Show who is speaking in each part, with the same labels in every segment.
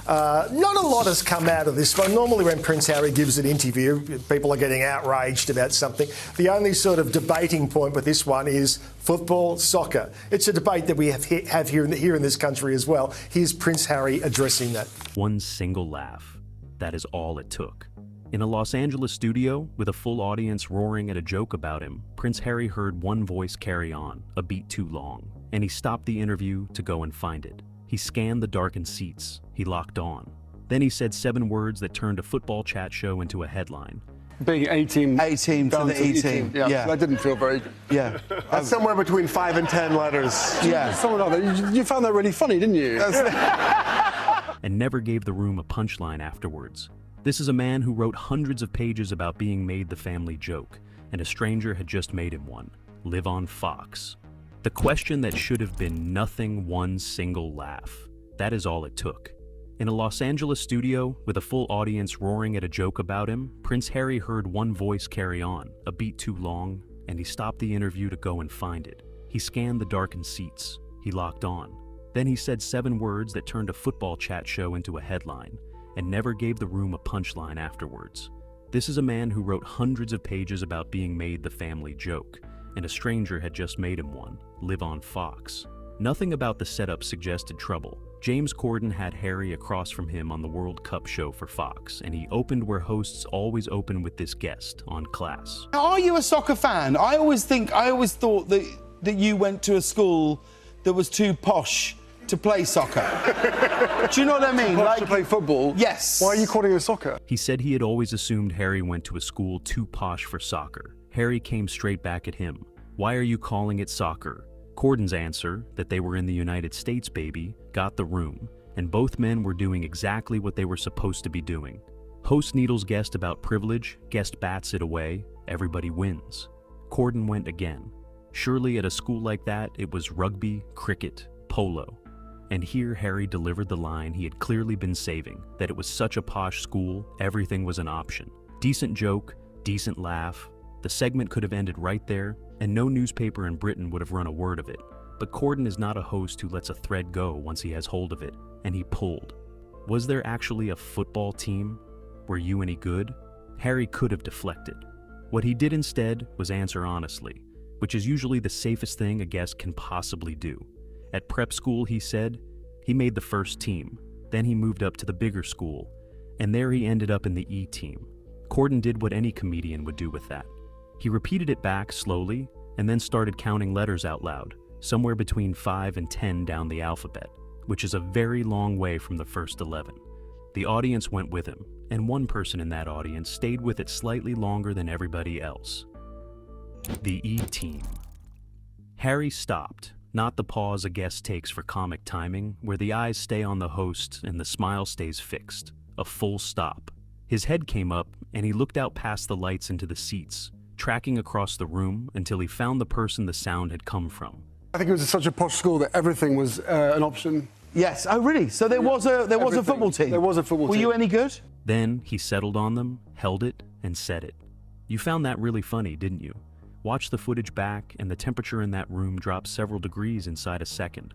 Speaker 1: Not a lot has come out of this one. Normally when Prince Harry gives an interview, people are getting outraged about something. The only sort of debating point with this one is football, soccer. It's a debate that we have here in this country as well. Here's Prince Harry addressing that.
Speaker 2: One single laugh. That is all it took. In a Los Angeles studio, with a full audience roaring at a joke about him, Prince Harry heard one voice carry on, a beat too long, and he stopped the interview to go and find it. He scanned the darkened seats. He locked on. Then he said 7 words that turned a football chat show into a headline.
Speaker 3: Being A-team.
Speaker 4: A-team to the E-team.
Speaker 3: Yeah, that didn't feel very...
Speaker 4: Yeah.
Speaker 5: That's somewhere between 5 and 10 letters.
Speaker 4: Yeah.
Speaker 3: Somewhere like that. You found that really funny, didn't you?
Speaker 2: And never gave the room a punchline afterwards. This is a man who wrote hundreds of pages about being made the family joke, and a stranger had just made him one. Live on Fox. The question that should have been nothing, one single laugh. That is all it took. In a Los Angeles studio, with a full audience roaring at a joke about him, Prince Harry heard one voice carry on, a beat too long, and he stopped the interview to go and find it. He scanned the darkened seats. He locked on. Then he said 7 words that turned a football chat show into a headline, and never gave the room a punchline afterwards. This is a man who wrote hundreds of pages about being made the family joke, and a stranger had just made him one. Live on Fox. Nothing about the setup suggested trouble. James Corden had Harry across from him on the World Cup show for Fox, and he opened where hosts always open with this guest on Class.
Speaker 4: Are you a soccer fan? I always thought that you went to a school that was too posh to play soccer. Do you know what I mean?
Speaker 3: Like to play football?
Speaker 4: Yes.
Speaker 3: Why are you calling it soccer?
Speaker 2: He said he had always assumed Harry went to a school too posh for soccer. Harry came straight back at him. Why are you calling it soccer? Corden's answer, that they were in the United States, baby, got the room, and both men were doing exactly what they were supposed to be doing. Host needles guest about privilege, guest bats it away, everybody wins. Corden went again. Surely at a school like that, it was rugby, cricket, polo. And here Harry delivered the line he had clearly been saving, that it was such a posh school, everything was an option. Decent joke, decent laugh. The segment could have ended right there, and no newspaper in Britain would have run a word of it. But Corden is not a host who lets a thread go once he has hold of it, and he pulled. Was there actually a football team? Were you any good? Harry could have deflected. What he did instead was answer honestly, which is usually the safest thing a guest can possibly do. At prep school, he said, he made the first team. Then he moved up to the bigger school, and there he ended up in the E-team. Corden did what any comedian would do with that. He repeated it back slowly, and then started counting letters out loud, somewhere between 5 and 10 down the alphabet, which is a very long way from the first 11. The audience went with him, and one person in that audience stayed with it slightly longer than everybody else. The E-team. Harry stopped. Not the pause a guest takes for comic timing, where the eyes stay on the host and the smile stays fixed. A full stop. His head came up, and he looked out past the lights into the seats, tracking across the room until he found the person the sound had come from.
Speaker 3: I think it was such a posh school that everything was an option.
Speaker 4: Yes. Oh, really? So there was a football team?
Speaker 3: There was a football team.
Speaker 4: Were you any good?
Speaker 2: Then he settled on them, held it, and said it. You found that really funny, didn't you? Watch the footage back, and the temperature in that room drops several degrees inside a second.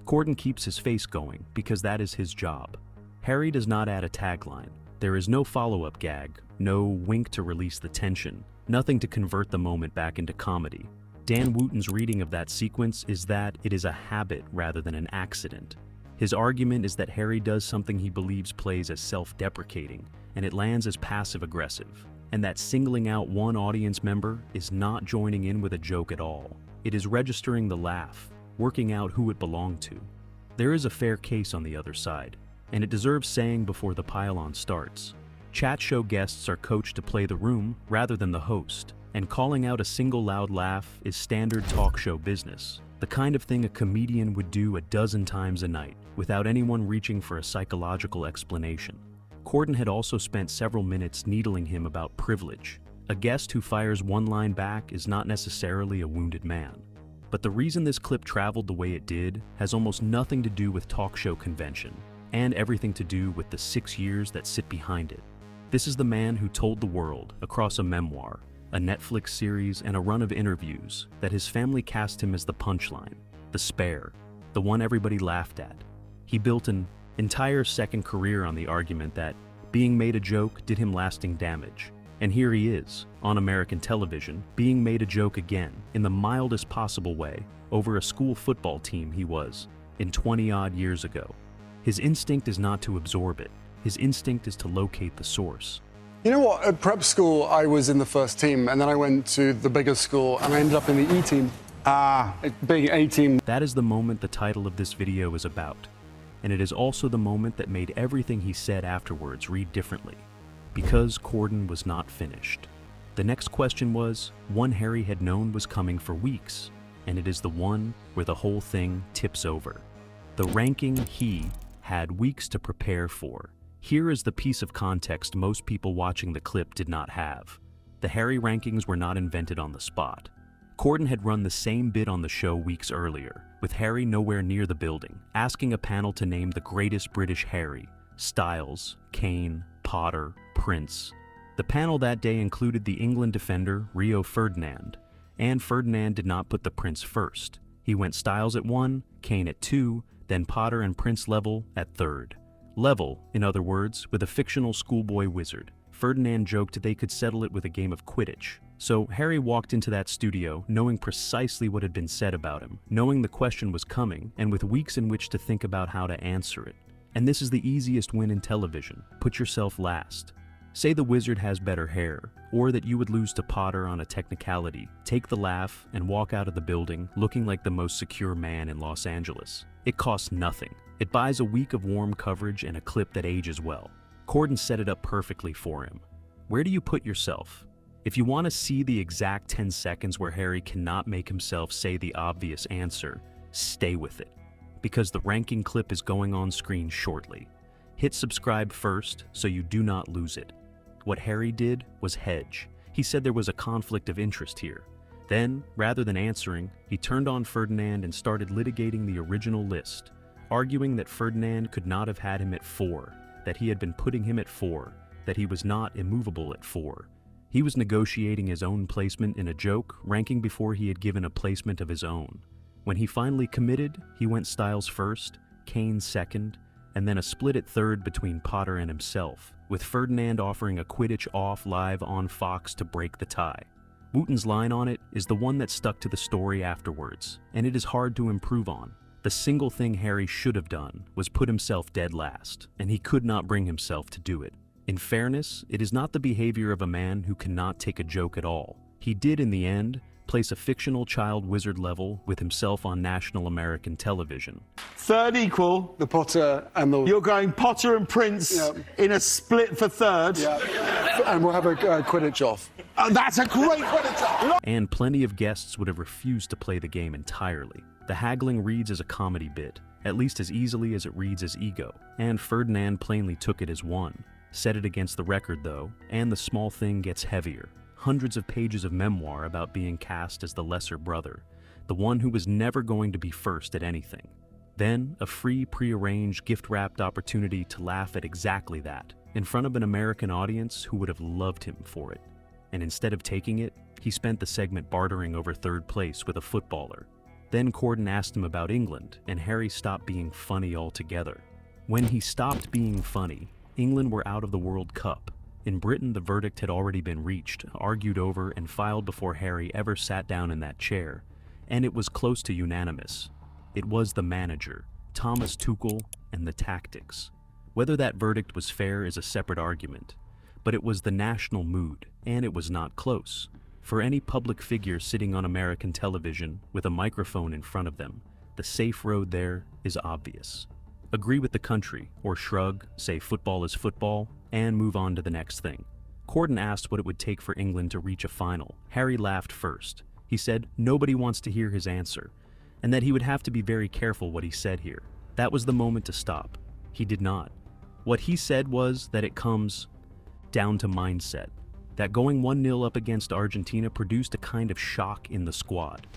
Speaker 2: Corden keeps his face going, because that is his job. Harry does not add a tagline. There is no follow-up gag, no wink to release the tension, nothing to convert the moment back into comedy. Dan Wooten's reading of that sequence is that it is a habit rather than an accident. His argument is that Harry does something he believes plays as self-deprecating, and it lands as passive-aggressive. And that singling out one audience member is not joining in with a joke at all. It is registering the laugh, working out who it belonged to. There is a fair case on the other side, and it deserves saying before the pile-on starts. Chat show guests are coached to play the room rather than the host, and calling out a single loud laugh is standard talk show business, the kind of thing a comedian would do a dozen times a night, without anyone reaching for a psychological explanation. Corden had also spent several minutes needling him about privilege. A guest who fires one line back is not necessarily a wounded man. But the reason this clip traveled the way it did has almost nothing to do with talk show convention, and everything to do with the 6 years that sit behind it. This is the man who told the world, across a memoir, a Netflix series, and a run of interviews, that his family cast him as the punchline, the spare, the one everybody laughed at. He built an entire second career on the argument that being made a joke did him lasting damage. And here he is, on American television, being made a joke again, in the mildest possible way, over a school football team he was, in 20-odd years ago. His instinct is not to absorb it. His instinct is to locate the source.
Speaker 3: You know what? At prep school, I was in the first team, and then I went to the bigger school, and I ended up in the E team. Big A team.
Speaker 2: That is the moment the title of this video is about. And it is also the moment that made everything he said afterwards read differently. Because Corden was not finished. The next question was one Harry had known was coming for weeks, and it is the one where the whole thing tips over. The ranking he had weeks to prepare for. Here is the piece of context most people watching the clip did not have. The Harry rankings were not invented on the spot. Corden had run the same bit on the show weeks earlier, with Harry nowhere near the building, asking a panel to name the greatest British Harry: Styles, Kane, Potter, Prince. The panel that day included the England defender Rio Ferdinand, and Ferdinand did not put the Prince first. He went Styles at 1, Kane at 2, then Potter and Prince level at 3rd. Level, in other words, with a fictional schoolboy wizard. Ferdinand joked they could settle it with a game of Quidditch. So Harry walked into that studio knowing precisely what had been said about him, knowing the question was coming, and with weeks in which to think about how to answer it. And this is the easiest win in television. Put yourself last. Say the wizard has better hair, or that you would lose to Potter on a technicality. Take the laugh and walk out of the building looking like the most secure man in Los Angeles. It costs nothing. It buys a week of warm coverage and a clip that ages well. Corden set it up perfectly for him. Where do you put yourself? If you want to see the exact 10 seconds where Harry cannot make himself say the obvious answer, stay with it. Because the ranking clip is going on screen shortly. Hit subscribe first so you do not lose it. What Harry did was hedge. He said there was a conflict of interest here. Then, rather than answering, he turned on Ferdinand and started litigating the original list, arguing that Ferdinand could not have had him at 4, that he had been putting him at 4, that he was not immovable at 4. He was negotiating his own placement in a joke, ranking before he had given a placement of his own. When he finally committed, he went Styles first, Kane second, and then a split at 3rd between Potter and himself, with Ferdinand offering a Quidditch off live on Fox to break the tie. Wooten's line on it is the one that stuck to the story afterwards, and it is hard to improve on. The single thing Harry should have done was put himself dead last, and he could not bring himself to do it. In fairness, it is not the behavior of a man who cannot take a joke at all. He did, in the end, place a fictional child wizard level with himself on national American television.
Speaker 4: 3rd equal.
Speaker 3: The Potter and the...
Speaker 4: You're going Potter and Prince in a split for 3rd.
Speaker 3: Yeah. And we'll have a Quidditch off.
Speaker 4: Oh, that's a great Quidditch off.
Speaker 2: And plenty of guests would have refused to play the game entirely. The haggling reads as a comedy bit, at least as easily as it reads as ego, and Ferdinand plainly took it as one. Set it against the record, though, and the small thing gets heavier. Hundreds of pages of memoir about being cast as the lesser brother, the one who was never going to be first at anything. Then, a free, prearranged, gift-wrapped opportunity to laugh at exactly that, in front of an American audience who would have loved him for it. And instead of taking it, he spent the segment bartering over 3rd place with a footballer. Then Corden asked him about England, and Harry stopped being funny altogether. When he stopped being funny, England were out of the World Cup. In Britain, the verdict had already been reached, argued over, and filed before Harry ever sat down in that chair, and it was close to unanimous. It was the manager, Thomas Tuchel, and the tactics. Whether that verdict was fair is a separate argument, but it was the national mood, and it was not close. For any public figure sitting on American television with a microphone in front of them, the safe road there is obvious. Agree with the country, or shrug, say football is football, and move on to the next thing. Corden asked what it would take for England to reach a final. Harry laughed first. He said nobody wants to hear his answer, and that he would have to be very careful what he said here. That was the moment to stop. He did not. What he said was that it comes down to mindset. That going 1-0 up against Argentina produced a kind of shock in the squad,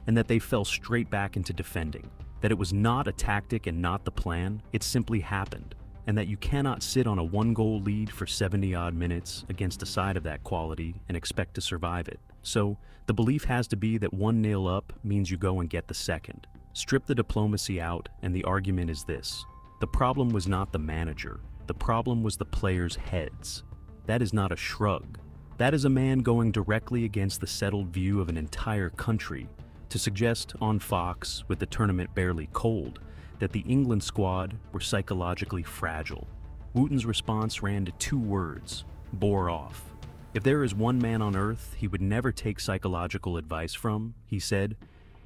Speaker 2: and that they fell straight back into defending. That it was not a tactic and not the plan, it simply happened, and that you cannot sit on a 1-goal lead for 70-odd minutes against a side of that quality and expect to survive it. So, the belief has to be that 1-0 up means you go and get the second. Strip the diplomacy out, and the argument is this. The The problem was not the manager. The problem was the players' heads. That is not a shrug. That is a man going directly against the settled view of an entire country to suggest on Fox, with the tournament barely cold, that the England squad were psychologically fragile. Wooten's response ran to 2 words: bore off. If there is one man on earth he would never take psychological advice from, he said,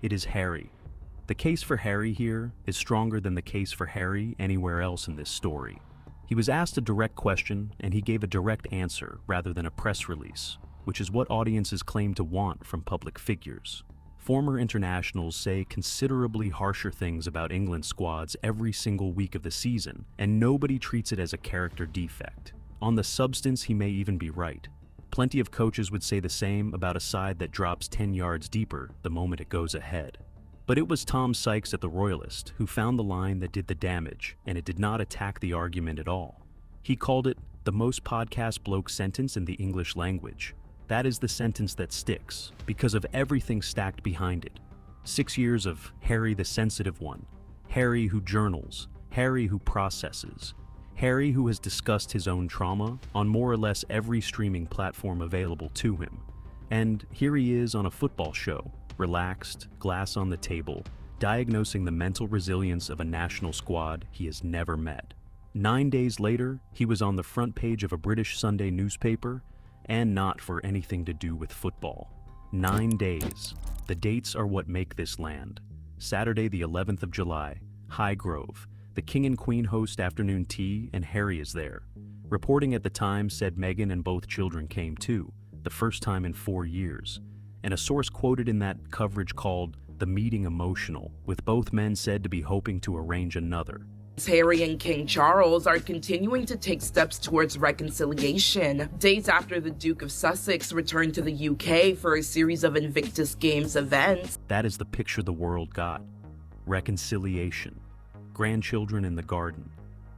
Speaker 2: it is Harry. The case for Harry here is stronger than the case for Harry anywhere else in this story. He was asked a direct question, and he gave a direct answer rather than a press release, which is what audiences claim to want from public figures. Former internationals say considerably harsher things about England squads every single week of the season, and nobody treats it as a character defect. On the substance, he may even be right. Plenty of coaches would say the same about a side that drops 10 yards deeper the moment it goes ahead. But it was Tom Sykes at the Royalist who found the line that did the damage, and it did not attack the argument at all. He called it the most podcast bloke sentence in the English language. That is the sentence that sticks, because of everything stacked behind it. 6 years of Harry the sensitive one, Harry who journals, Harry who processes, Harry who has discussed his own trauma on more or less every streaming platform available to him. And here he is on a football show, relaxed, glass on the table, diagnosing the mental resilience of a national squad he has never met. 9 days later, he was on the front page of a British Sunday newspaper, and not for anything to do with football. 9 days. The dates are what make this land. Saturday the 11th of July, Highgrove. The King and Queen host afternoon tea, and Harry is there. Reporting at the time said Meghan and both children came too, the first time in 4 years. And a source quoted in that coverage called the meeting emotional, with both men said to be hoping to arrange another.
Speaker 6: Harry and King Charles are continuing to take steps towards reconciliation, days after the Duke of Sussex returned to the UK for a series of Invictus Games events.
Speaker 2: That is the picture the world got. Reconciliation. Grandchildren in the garden.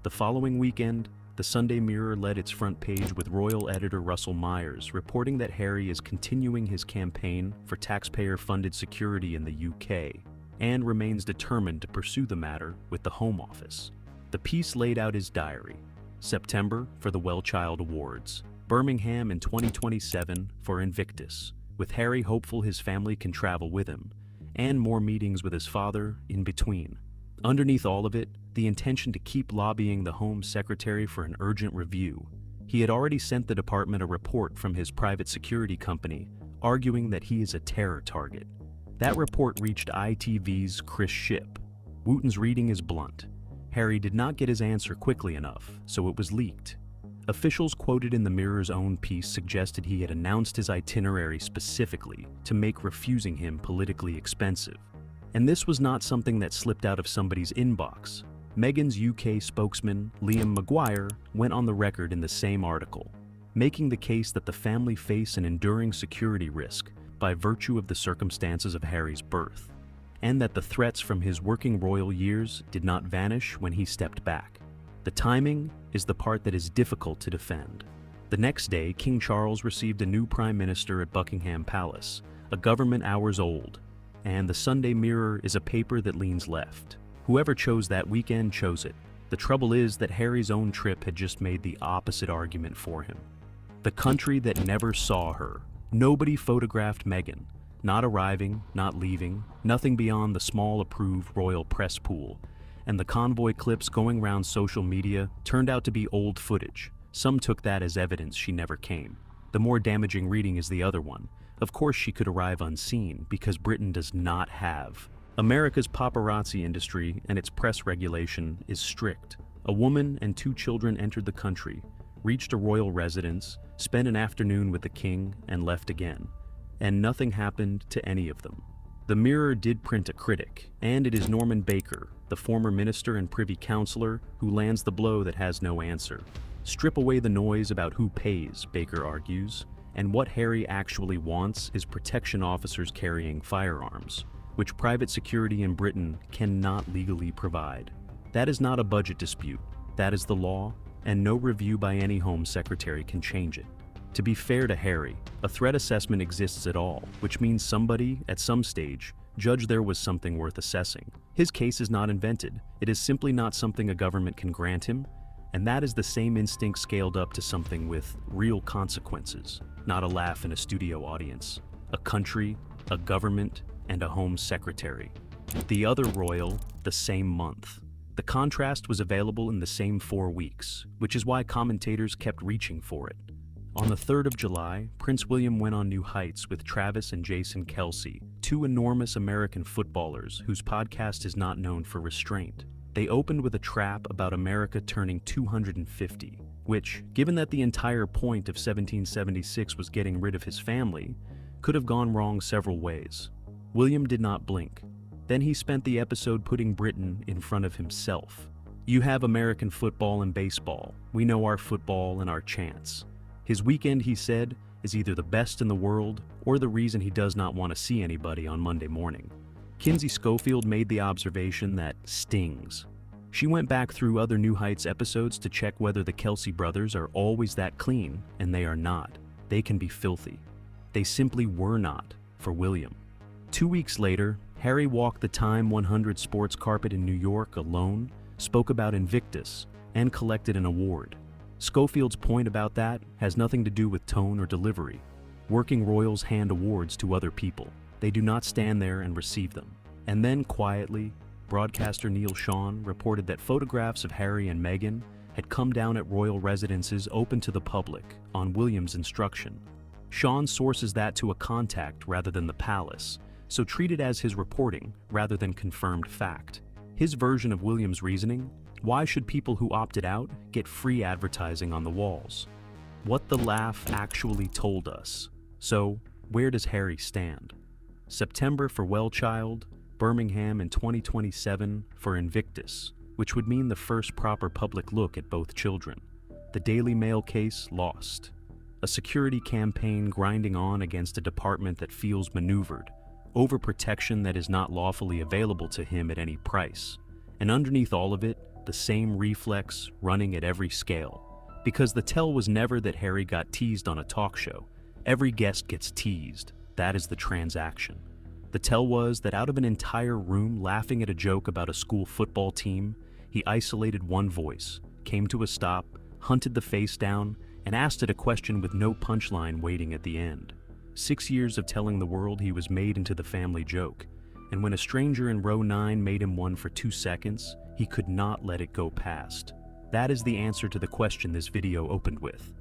Speaker 2: The following weekend, the Sunday Mirror led its front page with royal editor Russell Myers reporting that Harry is continuing his campaign for taxpayer-funded security in the UK and remains determined to pursue the matter with the Home Office. The piece laid out his diary: September for the Well Child Awards, Birmingham in 2027 for Invictus, with Harry hopeful his family can travel with him, and more meetings with his father in between. Underneath all of it, the intention to keep lobbying the Home Secretary for an urgent review. He had already sent the department a report from his private security company, arguing that he is a terror target. That report reached ITV's Chris Shipp. Wooten's reading is blunt. Harry did not get his answer quickly enough, so it was leaked. Officials quoted in the Mirror's own piece suggested he had announced his itinerary specifically to make refusing him politically expensive. And this was not something that slipped out of somebody's inbox. Meghan's UK spokesman, Liam Maguire, went on the record in the same article, making the case that the family face an enduring security risk by virtue of the circumstances of Harry's birth, and that the threats from his working royal years did not vanish when he stepped back. The timing is the part that is difficult to defend. The next day, King Charles received a new prime minister at Buckingham Palace, a government hours old, and the Sunday Mirror is a paper that leans left. Whoever chose that weekend chose it. The trouble is that Harry's own trip had just made the opposite argument for him. The country that never saw her. Nobody photographed Meghan, not arriving, not leaving, nothing beyond the small approved royal press pool, and the convoy clips going around social media turned out to be old footage. Some took that as evidence she never came. The more damaging reading is the other one. Of course she could arrive unseen, because Britain does not have. America's paparazzi industry and its press regulation is strict. A woman and 2 children entered the country, reached a royal residence, spent an afternoon with the king, and left again. And nothing happened to any of them. The Mirror did print a critic, and it is Norman Baker, the former minister and privy councillor, who lands the blow that has no answer. Strip away the noise about who pays, Baker argues, and what Harry actually wants is protection officers carrying firearms, which private security in Britain cannot legally provide. That is not a budget dispute. That is the law, and no review by any Home Secretary can change it. To be fair to Harry, a threat assessment exists at all, which means somebody, at some stage, judged there was something worth assessing. His case is not invented. It is simply not something a government can grant him, and that is the same instinct scaled up to something with real consequences, not a laugh in a studio audience. A country, a government, and a home secretary. The other royal, the same month. The contrast was available in the same 4 weeks, which is why commentators kept reaching for it. On the 3rd of July, Prince William went on new heights with Travis and Jason Kelce, 2 enormous American footballers whose podcast is not known for restraint. They opened with a trap about America turning 250, which, given that the entire point of 1776 was getting rid of his family, could have gone wrong several ways. William did not blink. Then he spent the episode putting Britain in front of himself. You have American football and baseball. We know our football and our chance. His weekend, he said, is either the best in the world or the reason he does not want to see anybody on Monday morning. Kinsey Schofield made the observation that stings. She went back through other New Heights episodes to check whether the Kelce brothers are always that clean, and they are not. They can be filthy. They simply were not for William. 2 weeks later, Harry walked the Time 100 sports carpet in New York alone, spoke about Invictus, and collected an award. Schofield's point about that has nothing to do with tone or delivery. Working royals hand awards to other people. They do not stand there and receive them. And then, quietly, broadcaster Neil Sean reported that photographs of Harry and Meghan had come down at royal residences open to the public on William's instruction. Sean sources that to a contact rather than the palace, so treat it as his reporting rather than confirmed fact. His version of William's reasoning: why should people who opted out get free advertising on the walls? What the laugh actually told us. So, where does Harry stand? September for Well Child, Birmingham in 2027 for Invictus, which would mean the first proper public look at both children. The Daily Mail case lost. A security campaign grinding on against a department that feels maneuvered. Overprotection that is not lawfully available to him at any price. And underneath all of it, the same reflex running at every scale. Because the tell was never that Harry got teased on a talk show. Every guest gets teased. That is the transaction. The tell was that out of an entire room laughing at a joke about a school football team, he isolated one voice, came to a stop, hunted the face down, and asked it a question with no punchline waiting at the end. 6 years of telling the world he was made into the family joke, and when a stranger in row 9 made him one for 2 seconds, he could not let it go past. That is the answer to the question this video opened with.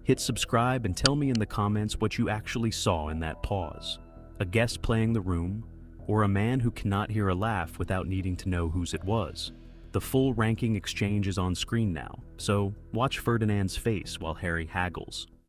Speaker 2: Hit subscribe and tell me in the comments what you actually saw in that pause. A guest playing the room, or a man who cannot hear a laugh without needing to know whose it was. The full ranking exchange is on screen now, so watch Ferdinand's face while Harry haggles.